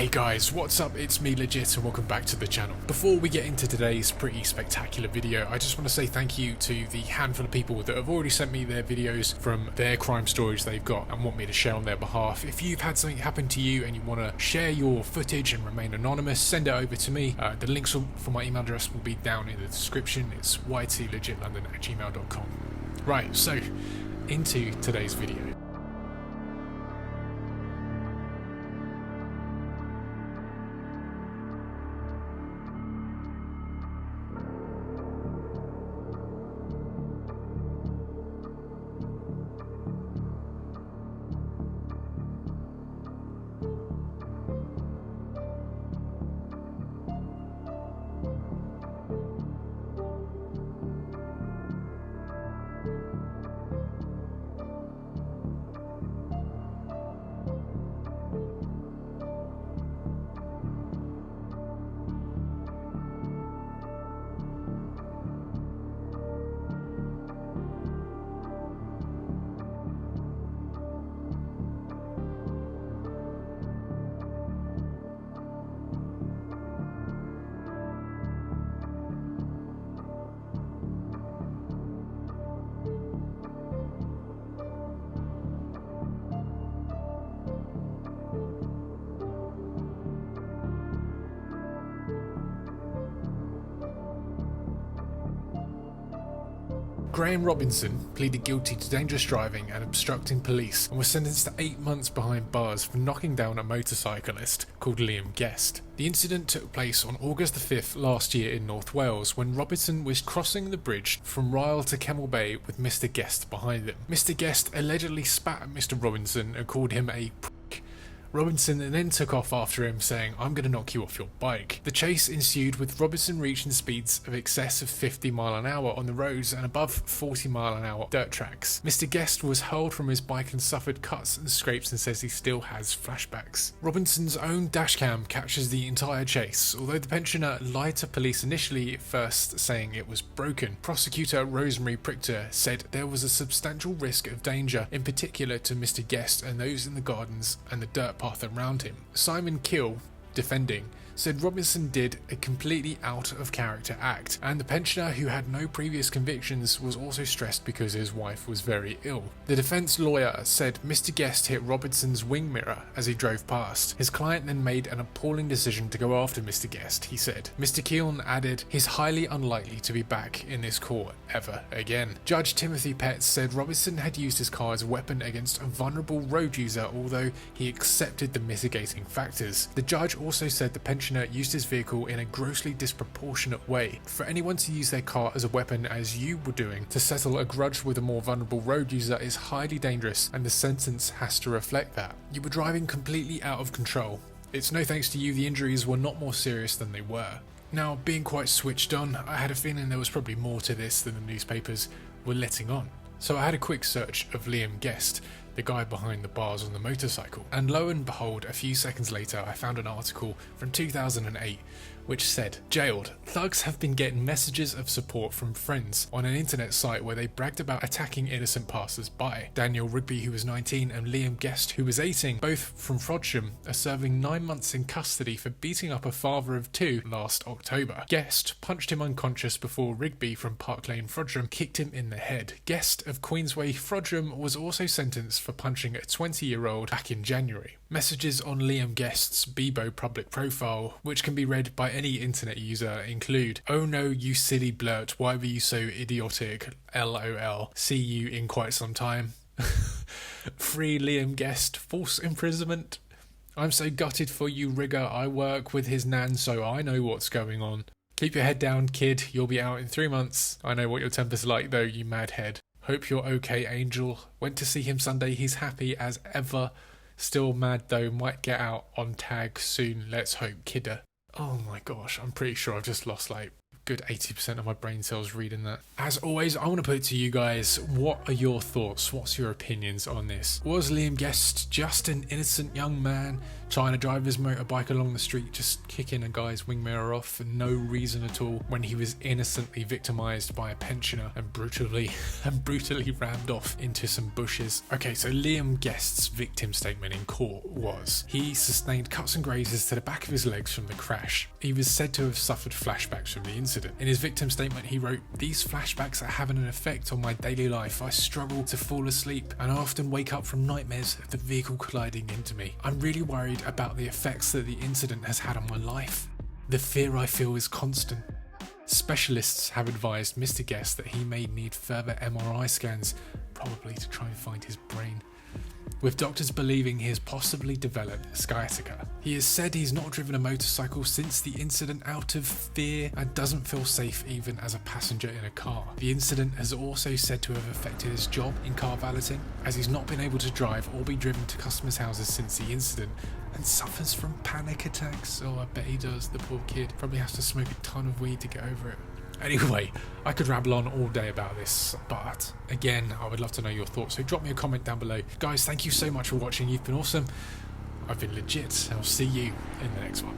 Hey guys, what's up? It's me Legit and welcome back to the channel. Before we get into today's pretty spectacular video, I just want to say thank you to the handful of people that have already sent me their videos from their crime stories they've got and want me to share on their behalf. If you've had something happen to you and you want to share your footage and remain anonymous, send it over to me. The links for my email address will be down in the description. It's ytlegitlondon@gmail.com. Right, so into today's video. Graham Robinson pleaded guilty to dangerous driving and obstructing police and was sentenced to 8 months behind bars for knocking down a motorcyclist called Liam Guest. The incident took place on August the 5th last year in North Wales when Robinson was crossing the bridge from Ryle to Kemel Bay with Mr. Guest behind him. Mr. Guest allegedly spat at Mr. Robinson and called him a prick. Robinson then took off after him, saying, "I'm going to knock you off your bike." The chase ensued with Robinson reaching speeds of excess of 50 mile an hour on the roads and above 40 mile an hour dirt tracks. Mr. Guest was hurled from his bike and suffered cuts and scrapes and says he still has flashbacks. Robinson's own dashcam captures the entire chase, although the pensioner lied to police initially, at first saying it was broken. Prosecutor Rosemary Prichter said there was a substantial risk of danger, in particular to Mr. Guest and those in the gardens and the dirt path around him. Simon Kill, defending, said Robinson did a completely out of character act, and the pensioner, who had no previous convictions, was also stressed because his wife was very ill. The defense lawyer said Mr. Guest hit Robinson's wing mirror as he drove past. His client then made an appalling decision to go after Mr. Guest, he said. Mr. Keelan added, "He's highly unlikely to be back in this court ever again." Judge Timothy Petts said Robinson had used his car as a weapon against a vulnerable road user, although he accepted the mitigating factors. The judge also said the pensioner used his vehicle in a grossly disproportionate way. For anyone to use their car as a weapon, as you were doing, to settle a grudge with a more vulnerable road user is highly dangerous, and the sentence has to reflect that. You were driving completely out of control. It's no thanks to you the injuries were not more serious than they were. Now, being quite switched on, I had a feeling there was probably more to this than the newspapers were letting on. So I had a quick search of Liam Guest, the guy behind the bars on the motorcycle, and lo and behold, a few seconds later I found an article from 2008 which said, "Jailed. Thugs have been getting messages of support from friends on an internet site where they bragged about attacking innocent passers-by. Daniel Rigby, who was 19, and Liam Guest, who was 18, both from Frodsham, are serving 9 months in custody for beating up a father of 2 last October. Guest punched him unconscious before Rigby from Park Lane, Frodsham, kicked him in the head. Guest of Queensway, Frodsham, was also sentenced for punching a 20-year-old back in January." Messages on Liam Guest's Bebo public profile, which can be read by any internet user, include, "Oh no, you silly blurt, why were you so idiotic? LOL, see you in quite some time." "Free Liam Guest, false imprisonment. I'm so gutted for you, Rigger, I work with his nan so I know what's going on. Keep your head down, kid, you'll be out in 3 months. I know what your temper's like though, you mad head. Hope you're okay, Angel. Went to see him Sunday, he's happy as ever. Still mad though, might get out on tag soon, let's hope, kidder." Oh my gosh, I'm pretty sure I've just lost like good 80% of my brain cells reading that. As always, I want to put it to you guys, what are your thoughts? What's your opinions on this? Was Liam Guest just an innocent young man trying to drive his motorbike along the street, just kicking a guy's wing mirror off for no reason at all, when he was innocently victimised by a pensioner and brutally rammed off into some bushes? Okay, so Liam Guest's victim statement in court was, he sustained cuts and grazes to the back of his legs from the crash. He was said to have suffered flashbacks from the incident. In his victim statement, he wrote, "These flashbacks are having an effect on my daily life. I struggle to fall asleep and I often wake up from nightmares of the vehicle colliding into me. I'm really worried about the effects that the incident has had on my life. The fear I feel is constant." Specialists have advised Mr. Guest that he may need further MRI scans, probably to try and find his brain, with doctors believing he has possibly developed sciatica. He has said he's not driven a motorcycle since the incident out of fear and doesn't feel safe even as a passenger in a car. The incident has also said to have affected his job in car valeting, as he's not been able to drive or be driven to customers' houses since the incident, and suffers from panic attacks. Oh, I bet he does, the poor kid. Probably has to smoke a ton of weed to get over it. Anyway, I could rabble on all day about this, but again, I would love to know your thoughts, so drop me a comment down below. Guys, thank you so much for watching. You've been awesome. I've been legit, and I'll see you in the next one.